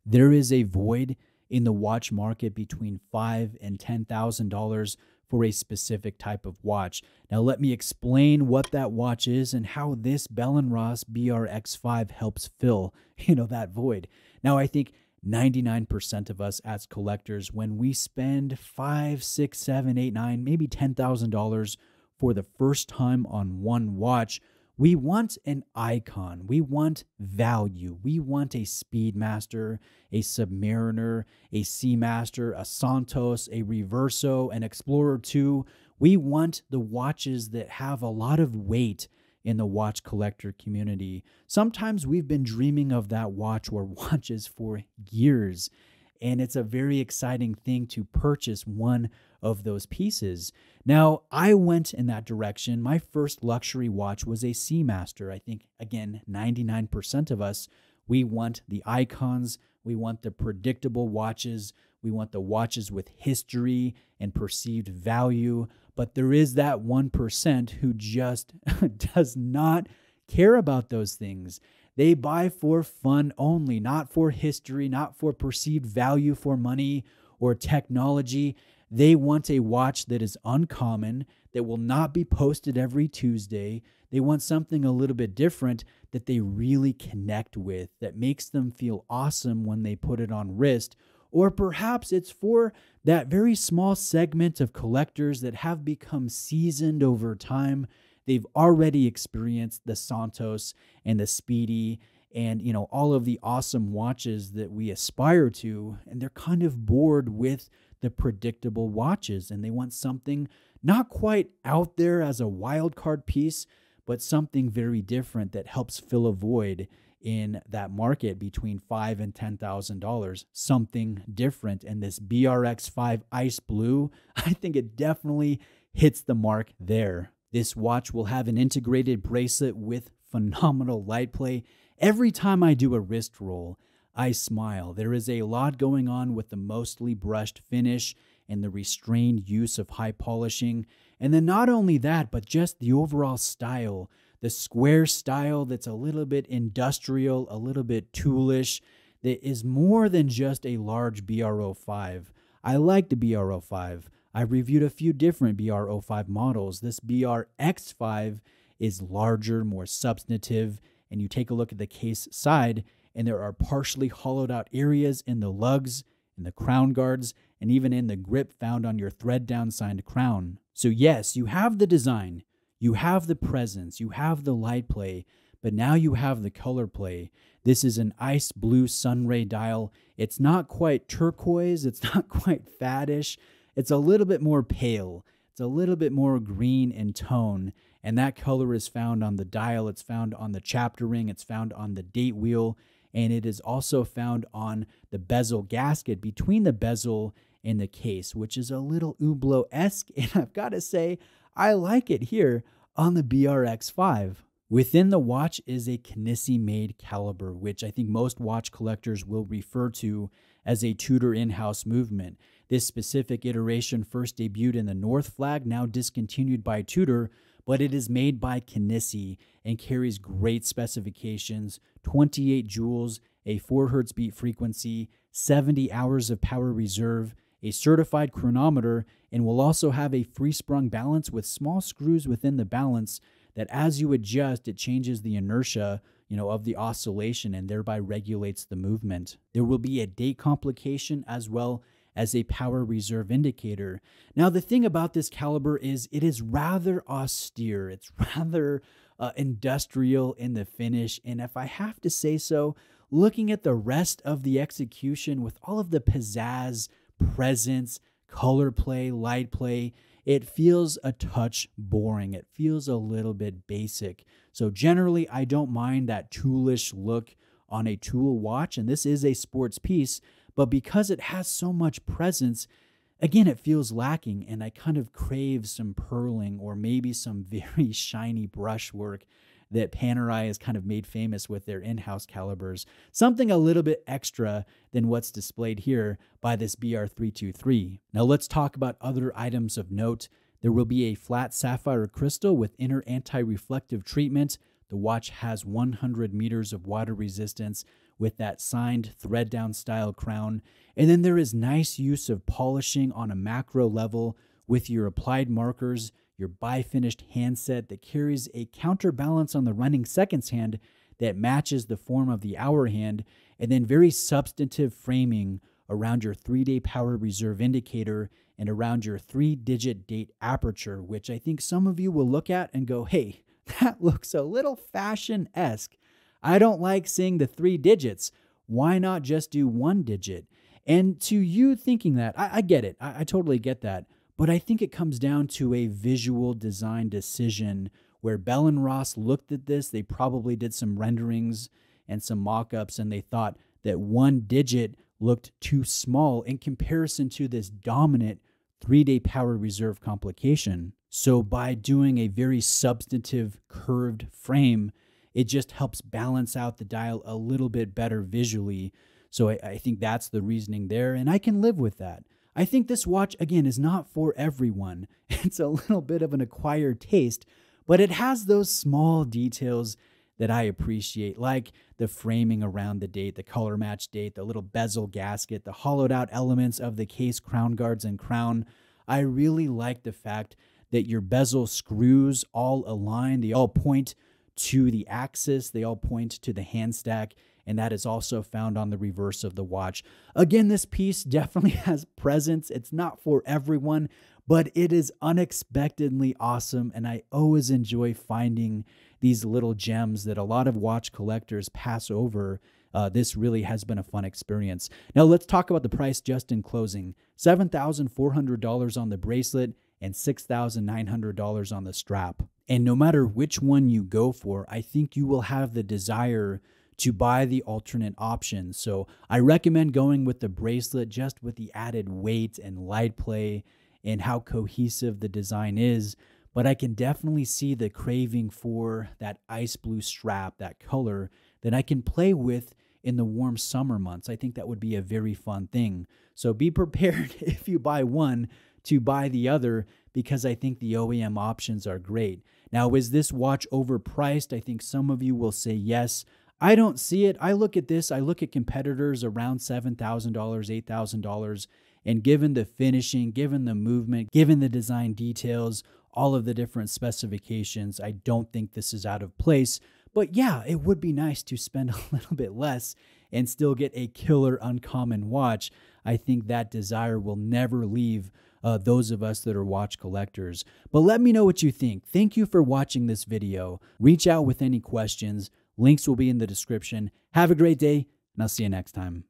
There is a void in the watch market between $5,000 and $10,000 for a specific type of watch. Now, let me explain what that watch is and how this Bell & Ross BRX5 helps fill, that void. Now, I think 99% of us as collectors, when we spend $5, $6, $7, $8, $9, maybe $10,000 for the first time on one watch, we want an icon. We want value. We want a Speedmaster, a Submariner, a Seamaster, a Santos, a Reverso, an Explorer 2. We want the watches that have a lot of weight in the watch collector community. Sometimes we've been dreaming of that watch or watches for years, and it's a very exciting thing to purchase one of those pieces. Now, I went in that direction. My first luxury watch was a Seamaster. I think, again, 99% of us, we want the icons, we want the predictable watches, we want the watches with history and perceived value, but there is that 1% who just does not care about those things. They buy for fun only, not for history, not for perceived value for money or technology. They want a watch that is uncommon, that will not be posted every Tuesday. They want something a little bit different that they really connect with, that makes them feel awesome when they put it on wrist. Or perhaps it's for that very small segment of collectors that have become seasoned over time. They've already experienced the Santos and the Speedy and, all of the awesome watches that we aspire to. And they're kind of bored with the predictable watches, and they want something not quite out there as a wild card piece, but something very different that helps fill a void in that market between $5,000 and $10,000. Something different. And this BRX5 Ice Blue, I think it definitely hits the mark there. This watch will have an integrated bracelet with phenomenal light play. Every time I do a wrist roll, I smile. There is a lot going on with the mostly brushed finish and the restrained use of high polishing. And then not only that, but just the overall style, the square style that's a little bit industrial, a little bit toolish, that is more than just a large BR05. I like the BR05. I've reviewed a few different BR05 models. This BRX5 is larger, more substantive, and you take a look at the case side, and there are partially hollowed out areas in the lugs, in the crown guards, and even in the grip found on your thread down signed crown. So yes, you have the design, you have the presence, you have the light play, but now you have the color play. This is an ice blue sunray dial. It's not quite turquoise, it's not quite faddish. It's a little bit more pale. It's a little bit more green in tone, and that color is found on the dial. It's found on the chapter ring. It's found on the date wheel, and it is also found on the bezel gasket between the bezel and the case, which is a little Hublot-esque, and I've got to say, I like it here on the BRX5. Within the watch is a Knissi-made caliber, which I think most watch collectors will refer to as a Tudor in-house movement. This specific iteration first debuted in the North Flag, now discontinued by Tudor, but it is made by Knissi and carries great specifications: 28 joules, a 4 Hz beat frequency, 70 hours of power reserve, a certified chronometer, and will also have a free-sprung balance with small screws within the balance that as you adjust, it changes the inertia, of the oscillation and thereby regulates the movement. There will be a date complication as well as a power reserve indicator. Now, the thing about this caliber is it is rather austere. It's rather industrial in the finish. And if I have to say so, looking at the rest of the execution with all of the pizzazz, presence, color play, light play, it feels a touch boring. It feels a little bit basic. So generally, I don't mind that toolish look on a tool watch, and this is a sports piece, but because it has so much presence, again, it feels lacking, and I kind of crave some purling or maybe some very shiny brushwork that Panerai has kind of made famous with their in-house calibers. Something a little bit extra than what's displayed here by this BR323. Now let's talk about other items of note. There will be a flat sapphire crystal with inner anti-reflective treatment. The watch has 100 meters of water resistance with that signed thread down style crown. And then there is nice use of polishing on a macro level with your applied markers, your bi-finished handset that carries a counterbalance on the running seconds hand that matches the form of the hour hand, and then very substantive framing around your 3-day power reserve indicator and around your 3-digit date aperture, which I think some of you will look at and go, hey, that looks a little fashion-esque. I don't like seeing the 3 digits. Why not just do 1 digit? And to you thinking that, I get it. I totally get that. But I think it comes down to a visual design decision where Bell & Ross looked at this. They probably did some renderings and some mock-ups, and they thought that 1 digit looked too small in comparison to this dominant 3-day power reserve complication. So by doing a very substantive curved frame, it just helps balance out the dial a little bit better visually. So I think that's the reasoning there, and I can live with that. I think this watch, again, is not for everyone. It's a little bit of an acquired taste, but it has those small details that I appreciate, like the framing around the date, the color match date, the little bezel gasket, the hollowed out elements of the case crown guards and crown. I really like the fact that your bezel screws all align. They all point to the axis. They all point to the hand stack. And that is also found on the reverse of the watch. Again, this piece definitely has presence. It's not for everyone, but it is unexpectedly awesome. And I always enjoy finding these little gems that a lot of watch collectors pass over. This really has been a fun experience. Now let's talk about the price just in closing. $7,400 on the bracelet and $6,900 on the strap. And no matter which one you go for, I think you will have the desire to buy the alternate option. So I recommend going with the bracelet just with the added weight and light play and how cohesive the design is. But I can definitely see the craving for that ice blue strap, that color that I can play with in the warm summer months. I think that would be a very fun thing. So be prepared if you buy one to buy the other, because I think the OEM options are great. Now, is this watch overpriced? I think some of you will say yes. I don't see it. I look at this, I look at competitors around $7,000, $8,000, and given the finishing, given the movement, given the design details, all of the different specifications, I don't think this is out of place. But yeah, it would be nice to spend a little bit less and still get a killer uncommon watch. I think that desire will never leave those of us that are watch collectors. But let me know what you think. Thank you for watching this video. Reach out with any questions. Links will be in the description. Have a great day, and I'll see you next time.